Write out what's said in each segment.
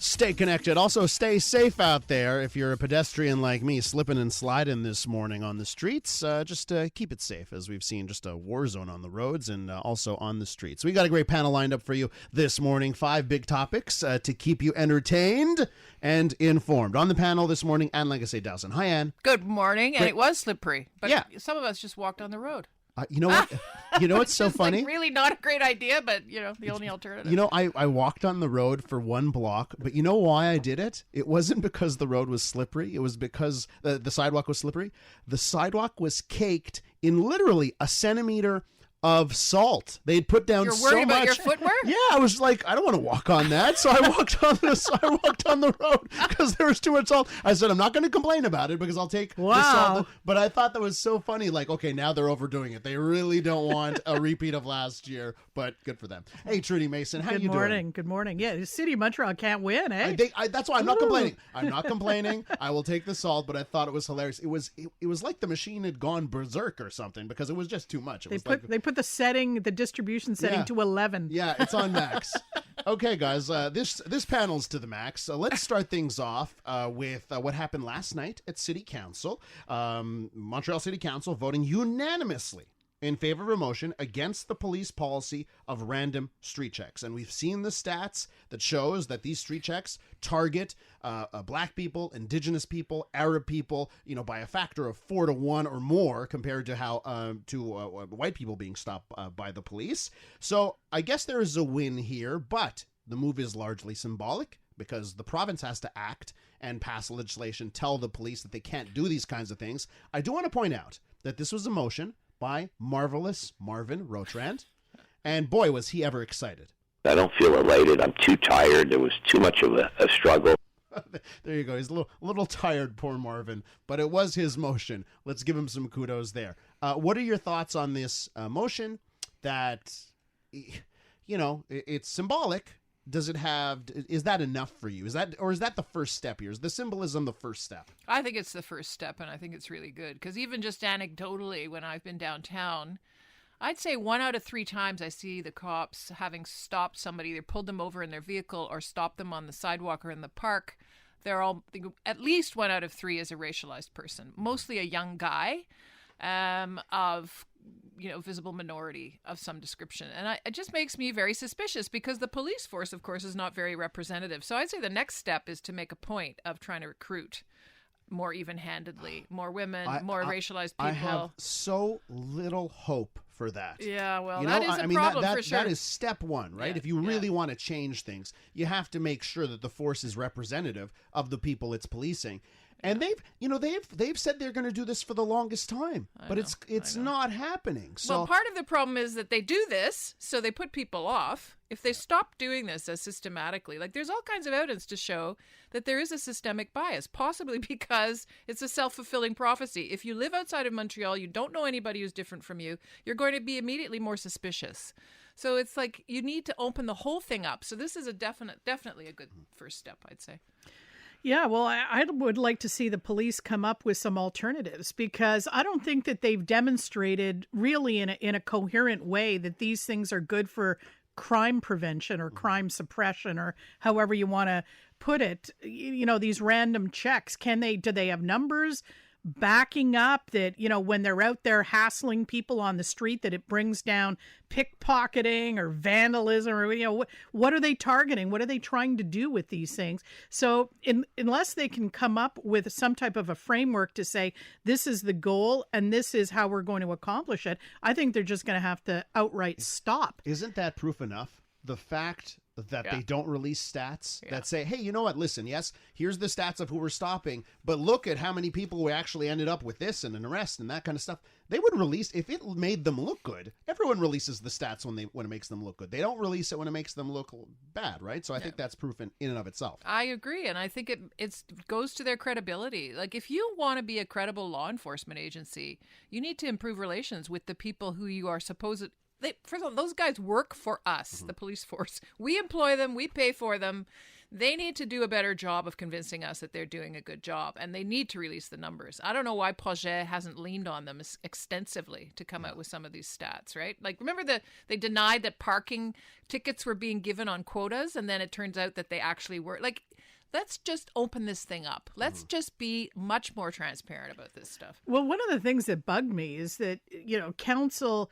Stay connected. Also, stay safe out there. If you're a pedestrian like me, slipping and sliding this morning on the streets, just keep it safe, as we've seen just a war zone on the roads and also on the streets. We got a great panel lined up for you this morning. 5 big topics to keep you entertained and informed. On the panel this morning, Anne Lagace-Dowson. Hi, Anne. Good morning. And it was slippery, but yeah, some of us just walked on the road. You know what? You know what's so funny? Like really not a great idea, but the only alternative. I walked on the road for 1 block, but you know why I did it? It wasn't because the road was slippery. It was because the sidewalk was slippery. The sidewalk was caked in literally a centimeter of salt. They'd put down so much. You're worried about your footwear? Yeah, I was like, I don't want to walk on that. So I walked on the road because there was too much salt. I said, I'm not going to complain about it because I'll take the salt. But I thought that was so funny. Like, okay, now they're overdoing it. They really don't want a repeat of last year, but good for them. Hey, Trudie Mason, how you doing? Good morning. Yeah, the city of Montreal can't win, eh? That's why I'm not complaining. I'm not complaining. I will take the salt, but I thought it was hilarious. It was like the machine had gone berserk or something because it was just too much. They put the distribution setting to 11. Yeah, it's on max. Okay, guys, this panel's to the max. So let's start things off with what happened last night at City Council. Montreal City Council voting unanimously in favor of a motion against the police policy of random street checks. And we've seen the stats that shows that these street checks target black people, indigenous people, Arab people, by a factor of 4 to 1 or more compared to how white people being stopped by the police. So I guess there is a win here, but the move is largely symbolic because the province has to act and pass legislation, tell the police that they can't do these kinds of things. I do want to point out that this was a motion by marvelous Marvin Rotrand, and boy, was he ever excited. I don't feel elated. I'm too tired. There was too much of a struggle. There you go. He's a little tired, poor Marvin, but it was his motion. Let's give him some kudos there. What are your thoughts on this motion that, it's symbolic? Is that enough for you? Is that the first step here? Is the symbolism the first step? I think it's the first step, and I think it's really good. Because even just anecdotally, when I've been downtown, I'd say 1 out of 3 times I see the cops having stopped somebody, either pulled them over in their vehicle or stopped them on the sidewalk or in the park. They're all, at least 1 out of 3 is a racialized person, mostly a young guy of visible minority of some description. And it just makes me very suspicious because the police force, of course, is not very representative. So I'd say the next step is to make a point of trying to recruit more even-handedly, more women, more racialized people. I have so little hope for that. Yeah, well, that is a problem for sure. That is step 1, right? Yeah, if you really want to change things, you have to make sure that the force is representative of the people it's policing. And they've said they're going to do this for the longest time, but it's not happening. So well, part of the problem is that they do this, so they put people off. If they stop doing this as systematically, like there's all kinds of evidence to show that there is a systemic bias, possibly because it's a self-fulfilling prophecy. If you live outside of Montreal, you don't know anybody who's different from you, you're going to be immediately more suspicious. So it's like you need to open the whole thing up. So this is definitely a good first step, I'd say. Yeah, well, I would like to see the police come up with some alternatives because I don't think that they've demonstrated really in a coherent way that these things are good for crime prevention or crime suppression or however you want to put it. These random checks, do they have numbers backing up that, when they're out there hassling people on the street, that it brings down pickpocketing or vandalism or, what are they targeting? What are they trying to do with these things? So unless they can come up with some type of a framework to say, this is the goal and this is how we're going to accomplish it, I think they're just going to have to outright stop. Isn't that proof enough? The fact that they don't release stats that say, hey, you know what? Listen, yes, here's the stats of who we're stopping, but look at how many people we actually ended up with this and an arrest and that kind of stuff. They would release, if it made them look good. Everyone releases the stats when it makes them look good. They don't release it when it makes them look bad, right? So I think that's proof in and of itself. I agree, and I think it goes to their credibility. Like, if you want to be a credible law enforcement agency, you need to improve relations with the people who you are supposed. First of all, those guys work for us, the police force. We employ them. We pay for them. They need to do a better job of convincing us that they're doing a good job, and they need to release the numbers. I don't know why Projet hasn't leaned on them extensively to come out with some of these stats, right? Like, remember they denied that parking tickets were being given on quotas, and then it turns out that they actually were. Like, let's just open this thing up. Let's just be much more transparent about this stuff. Well, one of the things that bugged me is that, council...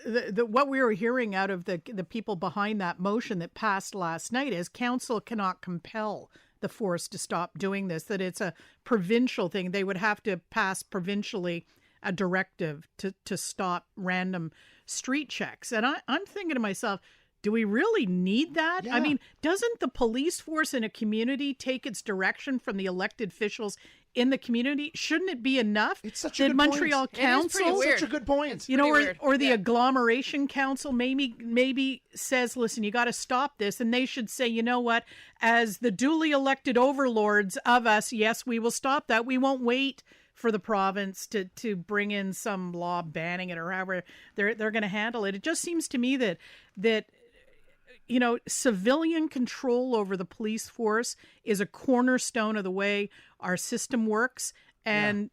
what we were hearing out of the people behind that motion that passed last night is council cannot compel the force to stop doing this, that it's a provincial thing. They would have to pass provincially a directive to stop random street checks. And I'm thinking to myself, do we really need that? Yeah. I mean, doesn't the police force in a community take its direction from the elected officials in the community? Shouldn't it be enough? It's such a that good Montreal point. Council, It is pretty weird. Such a good point. It's or weird. the Yeah. agglomeration council maybe says, listen, you got to stop this, and they should say, you know what, as the duly elected overlords of us, yes, we will stop that. We won't wait for the province to bring in some law banning it or however they're going to handle it. It just seems to me that civilian control over the police force is a cornerstone of the way our system works. And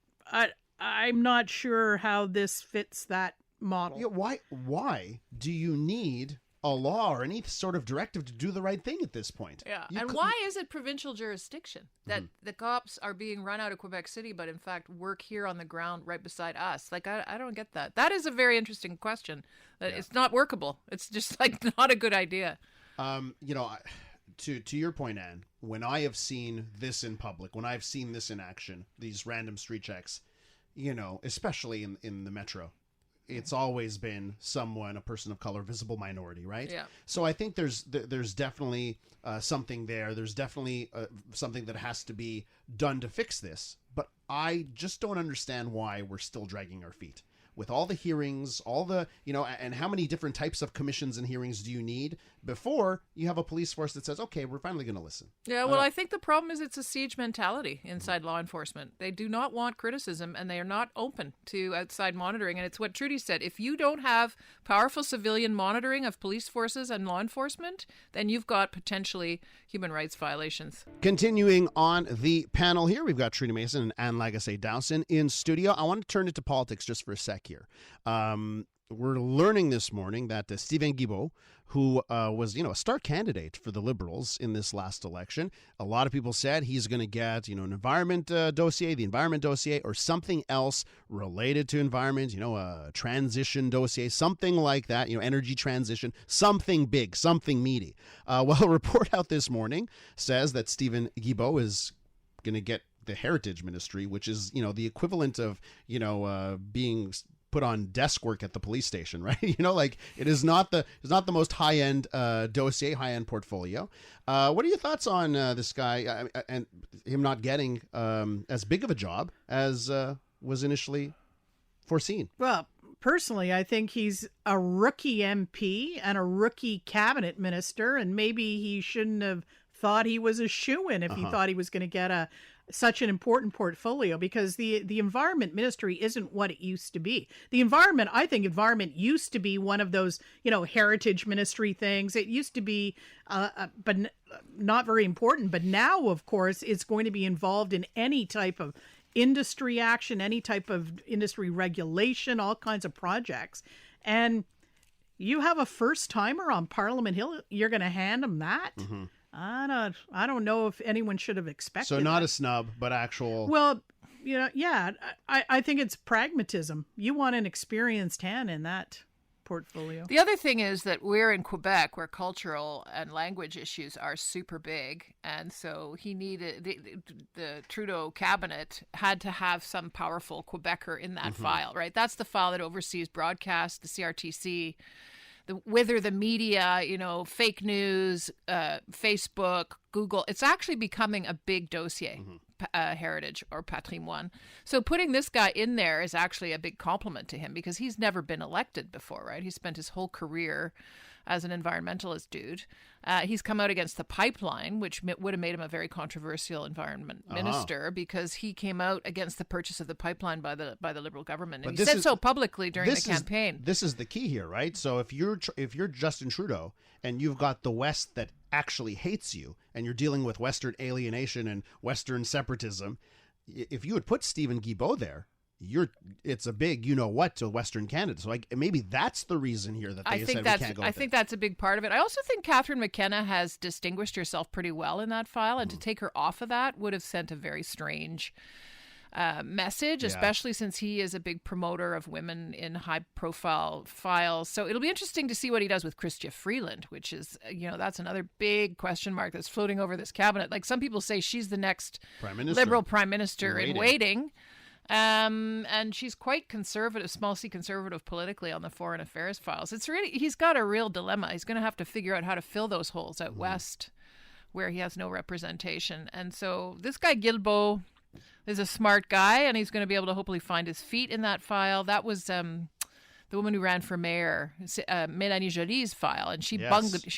I'm not sure how this fits that model. Yeah, why do you need a law or any sort of directive to do the right thing at this point? Yeah. You And could- why is it provincial jurisdiction that the cops are being run out of Quebec City, but in fact work here on the ground right beside us? Like, I don't get that. That is a very interesting question. That It's not workable. It's just like not a good idea. To your point, Anne, when I have seen this in public, when I've seen this in action, these random street checks, especially in the metro, it's always been a person of color, visible minority, right? Yeah. So I think there's definitely something there. There's definitely something that has to be done to fix this. But I just don't understand why we're still dragging our feet. With all the hearings, and how many different types of commissions and hearings do you need before you have a police force that says, okay, we're finally going to listen? Yeah, well, I think the problem is it's a siege mentality inside law enforcement. They do not want criticism, and they are not open to outside monitoring. And it's what Trudie said. If you don't have powerful civilian monitoring of police forces and law enforcement, then you've got potentially human rights violations. Continuing on the panel here, we've got Trudie Mason and Anne Lagace-Dowson in studio. I want to turn it to politics just for a sec here. We're learning this morning that Stephen Guilbeault, who was, a star candidate for the Liberals in this last election, a lot of people said he's going to get, an environment dossier, the environment dossier, or something else related to environment, a transition dossier, something like that, energy transition, something big, something meaty. Well, a report out this morning says that Stephen Guilbeault is going to get the Heritage Ministry, which is, the equivalent of, being put on desk work at the police station, right? It is not the most high-end dossier, high-end portfolio. What are your thoughts on this guy and him not getting as big of a job as was initially foreseen? Well, personally, I think he's a rookie MP and a rookie cabinet minister, and maybe he shouldn't have thought he was a shoo-in if he thought he was going to get such an important portfolio, because the environment ministry isn't what it used to be. I think environment used to be one of those, heritage ministry things. It used to be, but not very important. But now, of course, it's going to be involved in any type of industry action, any type of industry regulation, all kinds of projects. And you have a first timer on Parliament Hill, you're going to hand him that? Mm-hmm. I don't know if anyone should have expected. So not that. a snub, but actual. Well, I think it's pragmatism. You want an experienced hand in that portfolio. The other thing is that we're in Quebec, where cultural and language issues are super big, and so he needed the Trudeau cabinet had to have some powerful Quebecer in that file, right? That's the file that oversees broadcast, the CRTC, whether the media, fake news, Facebook, Google. It's actually becoming a big dossier, heritage or patrimoine. So putting this guy in there is actually a big compliment to him, because he's never been elected before, right? He spent his whole career as an environmentalist dude. He's come out against the pipeline, which would have made him a very controversial environment minister, because he came out against the purchase of the pipeline by the Liberal government. And he said so publicly during the campaign. This is the key here, right? So if you're Justin Trudeau and you've got the West that actually hates you, and you're dealing with Western alienation and Western separatism, if you had put Stephen Guilbeault there, it's a big what to Western Canada. So maybe that's the reason here that they said we can't go. I think that's a big part of it. I also think Catherine McKenna has distinguished herself pretty well in that file, and to take her off of that would have sent a very strange message, especially since he is a big promoter of women in high-profile files. So it'll be interesting to see what he does with Chrystia Freeland, which is, that's another big question mark that's floating over this cabinet. Like, some people say she's the next Liberal Prime Minister in waiting. And she's quite conservative, small c conservative politically on the foreign affairs files. He's got a real dilemma. He's going to have to figure out how to fill those holes out west where he has no representation. And so this guy Guilbeault is a smart guy, and he's going to be able to hopefully find his feet in that file. That was the woman who ran for mayor, Mélanie Joly's file, and she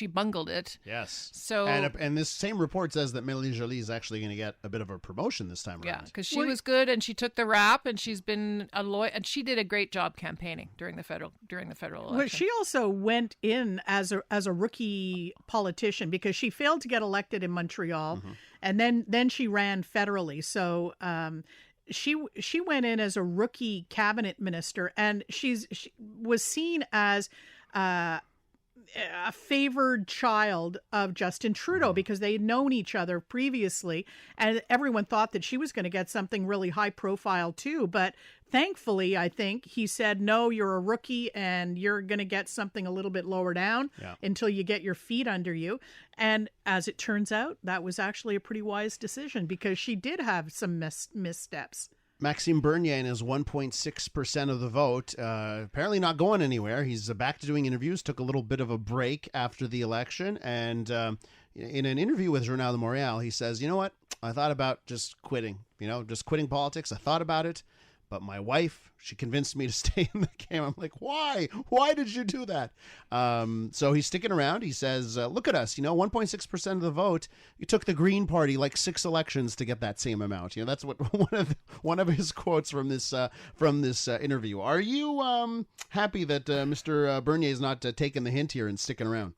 bungled it. Yes. So and this same report says that Mélanie Joly is actually going to get a bit of a promotion this time around. Yeah, because she was good, and she took the rap, and she's been a lawyer, and she did a great job campaigning during the federal election. Well, she also went in as a rookie politician because she failed to get elected in Montreal, and then she ran federally. So. She went in as a rookie cabinet minister, and she was seen as a favored child of Justin Trudeau because they had known each other previously, and everyone thought that she was going to get something really high profile too. But thankfully, I think he said, no, you're a rookie and you're going to get something a little bit lower down until you get your feet under you. And as it turns out, that was actually a pretty wise decision because she did have some missteps. Maxime Bernier and his 1.6% of the vote, apparently not going anywhere. He's back to doing interviews, took a little bit of a break after the election. And in an interview with Journal de Montréal, he says, you know what? I thought about just quitting, just quitting politics. I thought about it. But my wife, she convinced me to stay in the game. I'm like, why? Why did you do that? So he's sticking around. He says, look at us, 1.6% of the vote. You took the Green Party like 6 elections to get that same amount. That's what one of his quotes from this interview. Are you happy that Mr. Bernier is not taking the hint here and sticking around?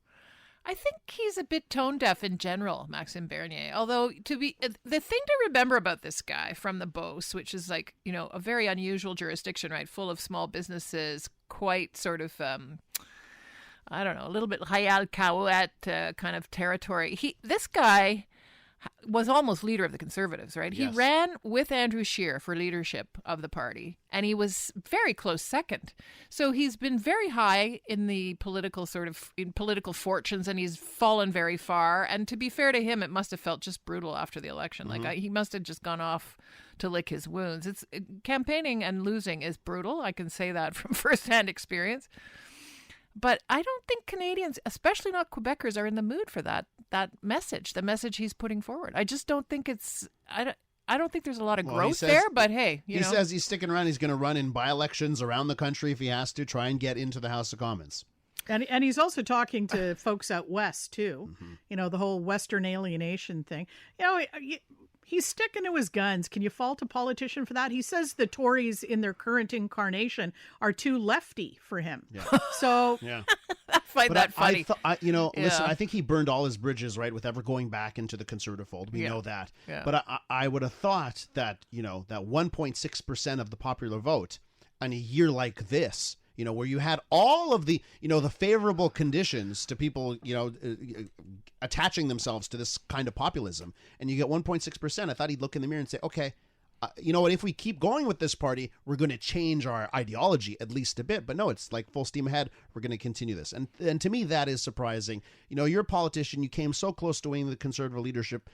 I think he's a bit tone deaf in general, Maxime Bernier. Although the thing to remember about this guy from the Beauce, which is like, a very unusual jurisdiction, right? Full of small businesses, quite sort of, I don't know, a little bit Hayal Cahouette kind of territory. This guy was almost leader of the Conservatives, right? Yes. He ran with Andrew Scheer for leadership of the party, and he was very close second. So he's been very high in the political fortunes, and he's fallen very far. And to be fair to him, it must have felt just brutal after the election. Like he must have just gone off to lick his wounds. Campaigning and losing is brutal. I can say that from firsthand experience. But I don't think Canadians, especially not Quebecers, are in the mood for that message, the message he's putting forward. I just don't think I don't think there's a lot of growth there, but hey. He says he's sticking around. He's going to run in by-elections around the country if he has to, try and get into the House of Commons. And he's also talking to folks out west, too. The whole Western alienation thing. He's sticking to his guns. Can you fault a politician for that? He says the Tories in their current incarnation are too lefty for him. Yeah. So I find that funny. Listen, I think he burned all his bridges, right, with ever going back into the Conservative fold. We know that. Yeah. But I would have thought that, that 1.6% of the popular vote in a year like this, where you had all of the, the favorable conditions to people, attaching themselves to this kind of populism, and you get 1.6%, I thought he'd look in the mirror and say, okay, what, if we keep going with this party, we're going to change our ideology at least a bit. But no, it's like full steam ahead. We're going to continue this. And to me, that is surprising. You're a politician. You came so close to winning the Conservative leadership.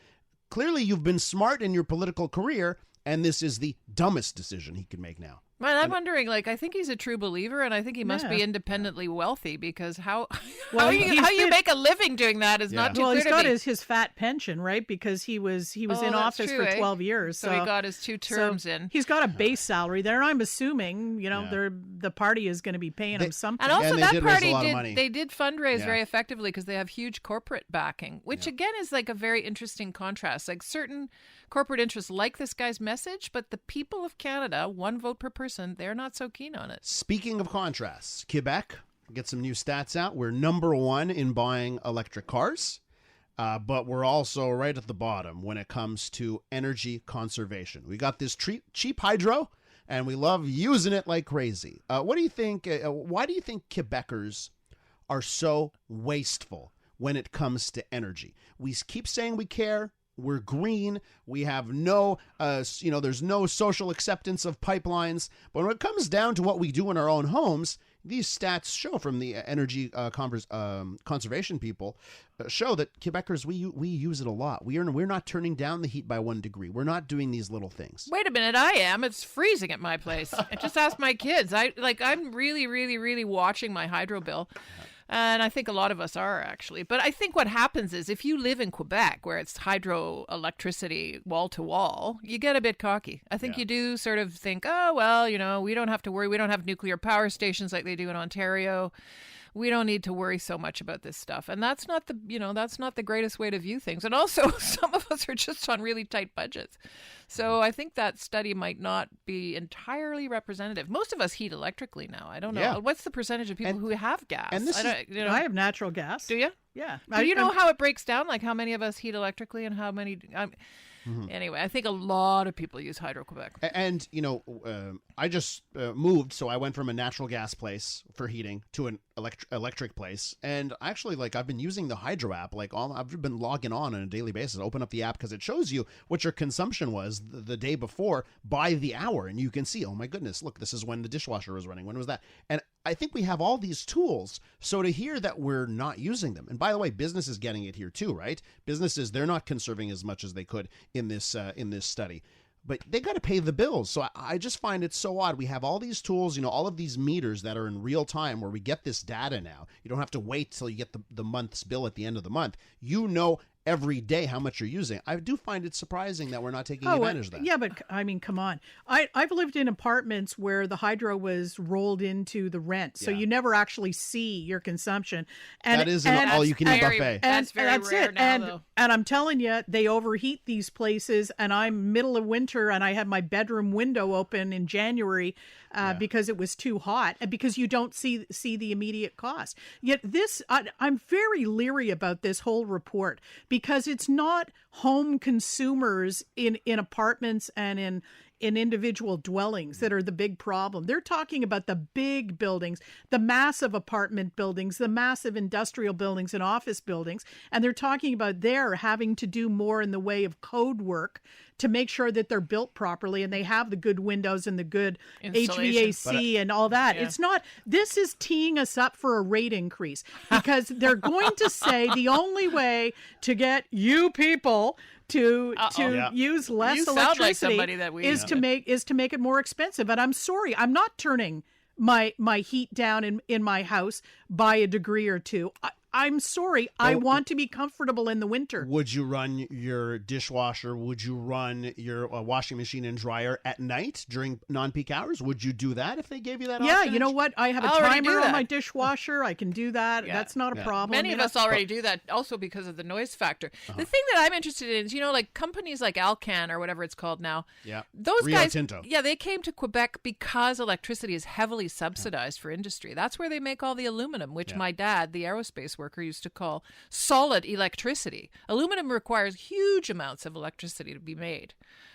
Clearly, you've been smart in your political career, and this is the dumbest decision he could make now. Well, I'm wondering, like, I think he's a true believer, and I think he must be independently wealthy, because how you make a living doing that is not too clear he's to got me. his fat pension, right? Because he was in office for 12 years. So he got his 2 terms in. He's got a base salary there. I'm assuming, the party is going to be paying him something. And also that party they did fundraise very effectively because they have huge corporate backing, which again is like a very interesting contrast. Like certain corporate interests like this guy's message, but the people of Canada, 1 vote per person, they're not so keen on it. Speaking of contrasts, Quebec, get some new stats out. We're number 1 in buying electric cars, but we're also right at the bottom when it comes to energy conservation. We got this cheap hydro, and we love using it like crazy. What do you think? Why do you think Quebecers are so wasteful when it comes to energy? We keep saying we care. We're green. We have no, there's no social acceptance of pipelines. But when it comes down to what we do in our own homes, these stats show from the energy conservation people show that Quebecers, we use it a lot. We're not turning down the heat by 1 degree. We're not doing these little things. Wait a minute, I am. It's freezing at my place. I just asked my kids. I'm really, really, really watching my hydro bill. And I think a lot of us are, actually. But I think what happens is if you live in Quebec, where it's hydroelectricity wall to wall, you get a bit cocky. I think you do sort of think, oh, well, we don't have to worry. We don't have nuclear power stations like they do in Ontario. We don't need to worry so much about this stuff. And that's not the greatest way to view things. And also, some of us are just on really tight budgets. So I think that study might not be entirely representative. Most of us heat electrically now. I don't know. Yeah. What's the percentage of people who have gas? And I have natural gas. Do you? Yeah. Do you know how it breaks down? Like how many of us heat electrically and how many... Anyway, I think a lot of people use Hydro-Quebec. And, I just moved, so I went from a natural gas place for heating to an electric place. And actually, I've been using the Hydro app. I've been logging on a daily basis. Open up the app because it shows you what your consumption was the day before by the hour. And you can see, oh my goodness, look, this is when the dishwasher was running. When was that? And I think we have all these tools. So to hear that we're not using them, and by the way, business is getting it here too, right? Businesses, they're not conserving as much as they could in this study. But they got to pay the bills. So I just find it so odd. We have all these tools, all of these meters that are in real time where we get this data now. You don't have to wait till you get the month's bill at the end of the month. Every day how much you're using. I do find it surprising that we're not taking advantage of that. Yeah, but I mean, come on. I've lived in apartments where the hydro was rolled into the rent, so you never actually see your consumption. And that is an all-you-can-eat buffet. That's very rare now, though. And I'm telling you, they overheat these places, and I'm middle of winter, and I had my bedroom window open in January because it was too hot, and because you don't see the immediate cost. Yet I'm very leery about this whole report, because it's not home consumers in apartments and in individual dwellings that are the big problem. They're talking about the big buildings, the massive apartment buildings, the massive industrial buildings and office buildings. And they're talking about they're having to do more in the way of code work to make sure that they're built properly and they have the good windows and the good HVAC and all that. Yeah. This is teeing us up for a rate increase, because they're going to say the only way to get you people to use less electricity is to make it more expensive. And I'm sorry, I'm not turning my heat down in my house by a degree or two. I'm sorry. I want to be comfortable in the winter. Would you run your dishwasher? Would you run your washing machine and dryer at night during non-peak hours? Would you do that if they gave you that option? Yeah, you know what? I have a timer on my dishwasher. I can do that. Yeah. That's not a problem. Many of us already do that, also because of the noise factor. The thing that I'm interested in is, like companies like Alcan or whatever it's called now. Yeah. Those Rio guys, Tinto. Yeah, they came to Quebec because electricity is heavily subsidized for industry. That's where they make all the aluminum, which my dad, the aerospace worker, used to call solid electricity. Aluminum requires huge amounts of electricity to be made.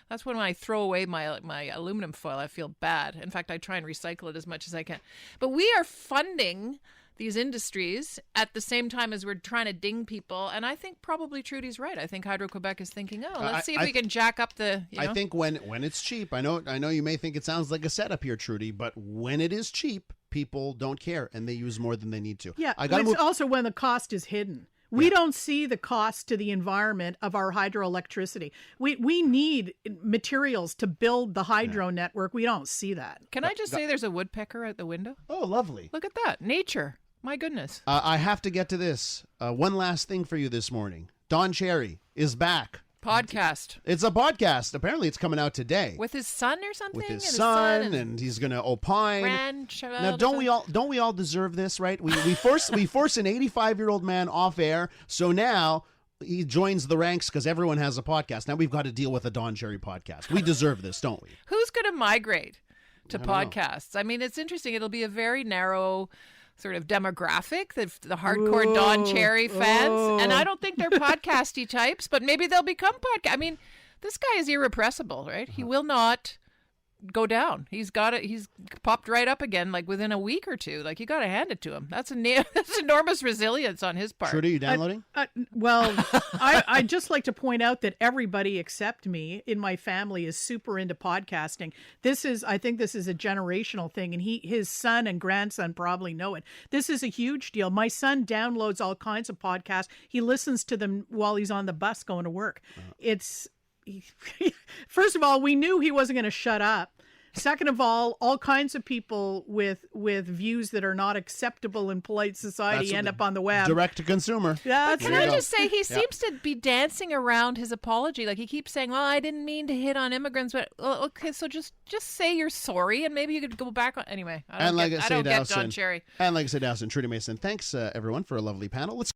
That's when I throw away my aluminum foil, I feel bad. In fact, I try and recycle it as much as I can. But we are funding these industries at the same time as we're trying to ding people. And I think probably Trudie's right. I think Hydro-Quebec is thinking, let's see if we can jack up the... I think when it's cheap, I know you may think it sounds like a setup here, Trudie, but when it is cheap, people don't care and they use more than they need to. Yeah, it's also when the cost is hidden. We don't see the cost to the environment of our hydroelectricity. We need materials to build the hydro network. We don't see that. Can I just say there's a woodpecker at the window? Oh, lovely. Look at that. Nature. My goodness. I have to get to this. One last thing for you this morning. Don Cherry is back. Podcast. It's a podcast. Apparently, it's coming out today. With his son or something? With his And son, and he's going to opine. grandchild. Now, don't we all deserve this, right? We force an 85-year-old man off air, so now he joins the ranks because everyone has a podcast. Now we've got to deal with a Don Cherry podcast. We deserve this, don't we? Who's going to migrate to I don't know. podcasts? I mean, it's interesting. It'll be a very narrow sort of demographic, the hardcore Don Cherry fans. And I don't think they're podcasty types, but maybe they'll become podcast. I mean, this guy is irrepressible, right? He will not go down. He's got it. He's popped right up again, like within a week or two. Like, you got to hand it to him. That's enormous resilience on his part. Trudie, you downloading? Well, I'd just like to point out that everybody except me in my family is super into podcasting. I think this is a generational thing, and his son and grandson probably know it. This is a huge deal. My son downloads all kinds of podcasts. He listens to them while he's on the bus going to work. First of all, we knew he wasn't going to shut up. Second of all kinds of people with views that are not acceptable in polite society end up on the web. Direct to consumer. Yeah, Can I just say, he seems to be dancing around his apology. Like, he keeps saying, well, I didn't mean to hit on immigrants, but okay, so just say you're sorry, and maybe you could go back on. Anyway, I don't get Don Cherry. And like I said, Dowson, Trudie Mason, thanks everyone for a lovely panel. Let's